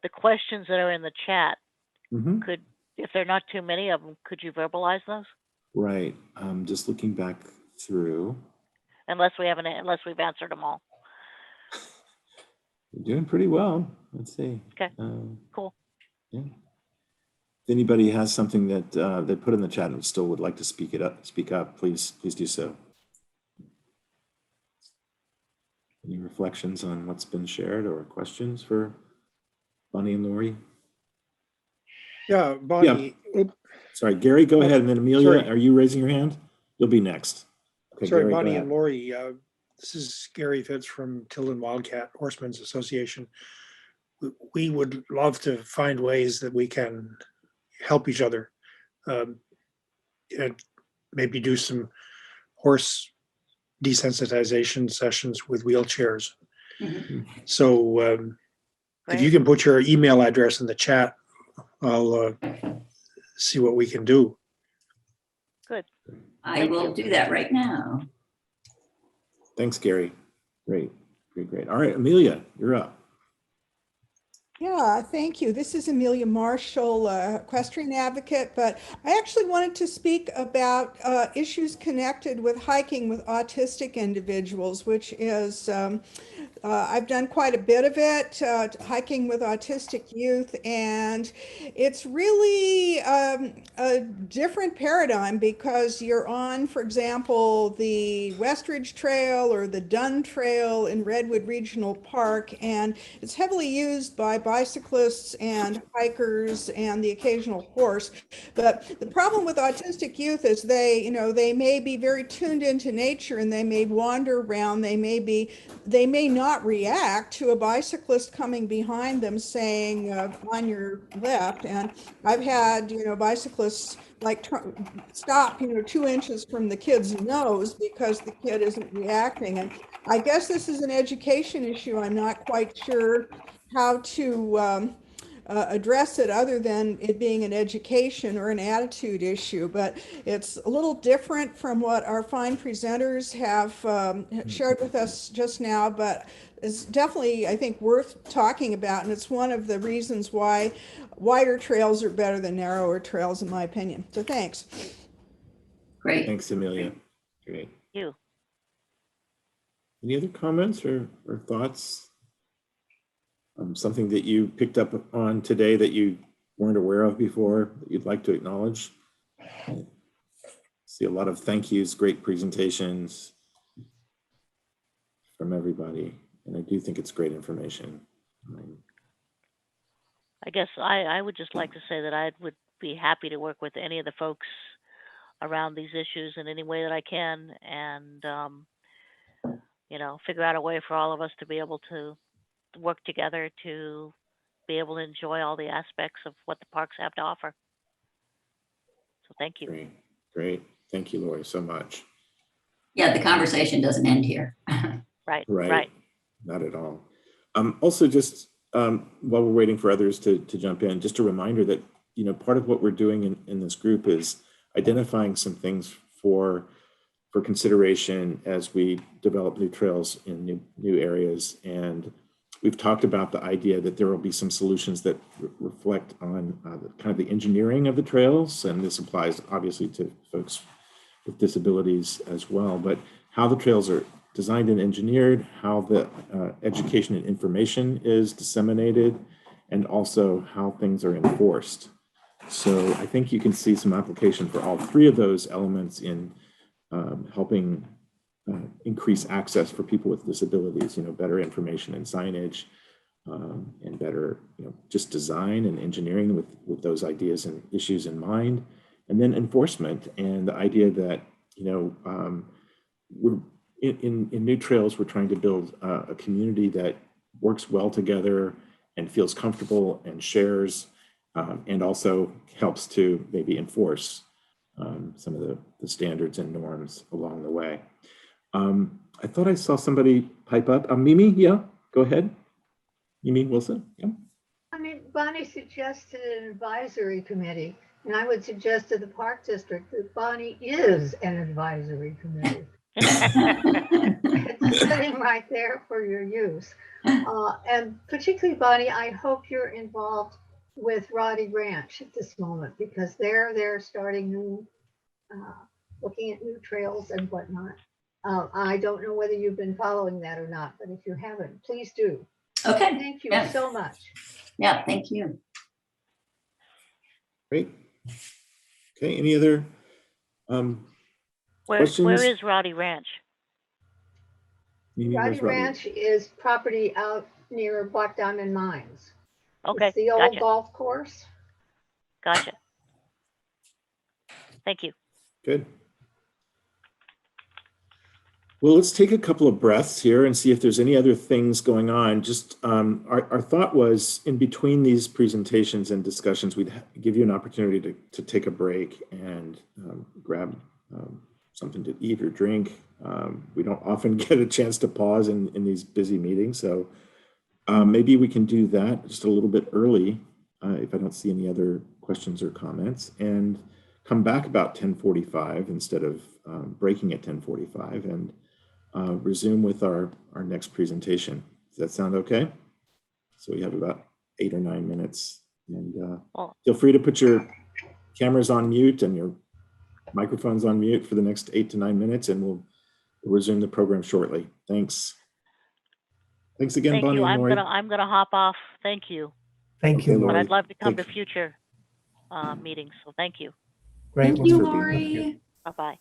the questions that are in the chat, Mhm. if there are not too many of them, could you verbalize those? Right. Just looking back through. Unless we've answered them all. You're doing pretty well. Let's see. Okay. Cool. Yeah. If anybody has something that they put in the chat and still would like to speak up, please do so. Any reflections on what's been shared or questions for Bonnie and Lori? Yeah, Bonnie. Sorry, Gary, go ahead, and then Amelia, Sorry. are you raising your hand? You'll be next. Okay, Sorry, Gary, go Bonnie ahead. and Lori. This is Gary Fitz from Tilden Wildcat Horsemen's Association. We would love to find ways that we can help each other, and maybe do some horse desensitization sessions with wheelchairs. Mhm. So if you can put your email address in the chat, I'll see what we can do. Good. I will do that right now. Thanks, Gary. Great. All right, Amelia, you're up. Yeah, thank you. This is Amelia Marshall, equestrian advocate, but I actually wanted to speak about issues connected with hiking with autistic individuals, which is, I've done quite a bit of it, hiking with autistic youth, and it's really a different paradigm because you're on, for example, the Westridge Trail or the Dunn Trail in Redwood Regional Park, and it's heavily used by bicyclists and hikers and the occasional horse. But the problem with autistic youth is they may be very tuned into nature and they may wander around. They may not react to a bicyclist coming behind them saying on your left. And I've had, bicyclists like stop, 2 inches from the kid's nose because the kid isn't reacting. And I guess this is an education issue. I'm not quite sure how to address it other than it being an education or an attitude issue, but it's a little different from what our fine presenters have shared with us just now, but it's definitely, I think, worth talking about, and it's one of the reasons why wider trails are better than narrower trails, in my opinion. So thanks. Great. Thanks, Amelia. Great. You. Any other comments or thoughts? Something that you picked up on today that you weren't aware of before that you'd like to acknowledge? See a lot of thank yous, great presentations from everybody. And I do think it's great information. I guess I would just like to say that I would be happy to work with any of the folks around these issues in any way that I can, and you know, figure out a way for all of us to be able to work together to be able to enjoy all the aspects of what the parks have to offer. So thank you. Great, great. Thank you, Lori, so much. Yeah, the conversation doesn't end here. Right. Not at all. Also, just while we're waiting for others to jump in, just a reminder that, you know, part of what we're doing in this group is identifying some things for consideration as we develop new trails in new areas. And we've talked about the idea that there will be some solutions that reflect on kind of the engineering of the trails. And this applies obviously to folks with disabilities as well, but how the trails are designed and engineered, how the education and information is disseminated, and also how things are enforced. So I think you can see some application for all three of those elements in helping increase access for people with disabilities, you know, better information and signage, and better, you know, just design and engineering with those ideas and issues in mind. And then enforcement and the idea that, you know, we're in new trails, we're trying to build a community that works well together and feels comfortable and shares, and also helps to maybe enforce some of the standards and norms along the way. I thought I saw somebody pipe up. Mimi, yeah, go ahead. Mimi Wilson, yeah. I mean, Bonnie suggested an advisory committee, and I would suggest to the Park District that Bonnie is an advisory committee. It's sitting right there for your use. And particularly, Bonnie, I hope you're involved with Roddy Ranch at this moment, because they're starting new, looking at new trails and whatnot. I don't know whether you've been following that or not, but if you haven't, please do. Okay. Thank you Yes. so much. Yeah, thank you. Great. Okay, any other questions? Where is Roddy Ranch? Mimi, Roddy where's Roddy? Ranch is property out near Black Diamond Mines. Okay, It's the old gotcha. golf course. Gotcha. Thank you. Good. Well, let's take a couple of breaths here and see if there's any other things going on. Just our thought was, in between these presentations and discussions, we'd give you an opportunity to take a break and grab something to eat or drink. We don't often get a chance to pause in these busy meetings, so maybe we can do that just a little bit early if I don't see any other questions or comments, and come back about 10:45 instead of breaking at 10:45, and resume with our next presentation. Does that sound okay? So we have about 8 or 9 minutes, and feel free to put your cameras on mute and your microphones on mute for the next 8 to 9 minutes, and we'll resume the program shortly. Thanks. Thanks again, Thank Bonnie you. and Lori. I'm gonna hop off. Thank you. Thank you, Okay, But Lori. I'd love to come to Thank- future meetings. So thank you. Great. Thank Well, you, thank Lori. Bye bye.